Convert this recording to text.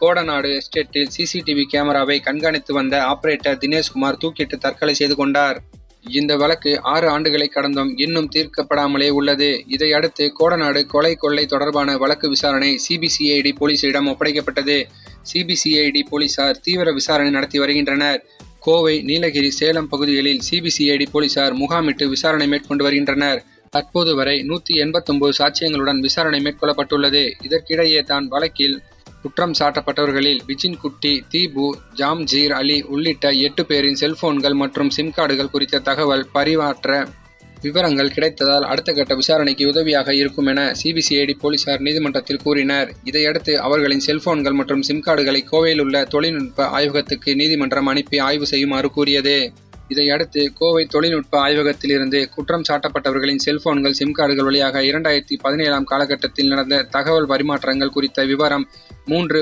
கோடநாடு எஸ்டேட்டில் சிசிடிவி கேமராவை கண்காணித்து வந்த ஆபரேட்டர் தினேஷ்குமார் தூக்கிட்டு தற்கொலை செய்து கொண்டார். இந்த வழக்கு 6 ஆண்டுகளை கடந்தும் இன்னும் தீர்க்கப்படாமலே உள்ளது. இதையடுத்து கோடநாடு கொலை கொள்ளை தொடர்பான வழக்கு விசாரணை சிபிசிஐடி போலீசிடம் ஒப்படைக்கப்பட்டது. சிபிசிஐடி போலீசார் தீவிர விசாரணை நடத்தி வருகின்றனர். கோவை, நீலகிரி, சேலம் பகுதிகளில் சிபிசிஐடி போலீசார் முகாமிட்டு விசாரணை மேற்கொண்டு வருகின்றனர். தற்போது வரை 189 சாட்சியங்களுடன் விசாரணை மேற்கொள்ளப்பட்டுள்ளது. இதற்கிடையே தான் வழக்கில் குற்றம் சாட்டப்பட்டவர்களில் விஜின் குட்டி, தீபு, ஜாம்ஜீர் அலி உள்ளிட்ட 8 பேரின் செல்போன்கள் மற்றும் சிம் கார்டுகள் குறித்த தகவல் பரிமாற்ற விவரங்கள் கிடைத்ததால் அடுத்த கட்ட விசாரணைக்கு உதவியாக இருக்கும் என சிபிசிஐடி போலீசார் நீதிமன்றத்தில் கூறினர். இதையடுத்து அவர்களின் செல்போன்கள் மற்றும் சிம் கார்டுகளை கோவையில் உள்ள தொழில்நுட்ப ஆய்வகத்துக்கு நீதிமன்றம் அனுப்பி ஆய்வு செய்யுமாறு கூறியது. இதையடுத்து கோவை தொழில்நுட்ப ஆய்வகத்திலிருந்து குற்றம் சாட்டப்பட்டவர்களின் செல்போன்கள், சிம் கார்டுகள் வழியாக 2017 காலகட்டத்தில் நடந்த தகவல் பரிமாற்றங்கள் குறித்த விவரம் 3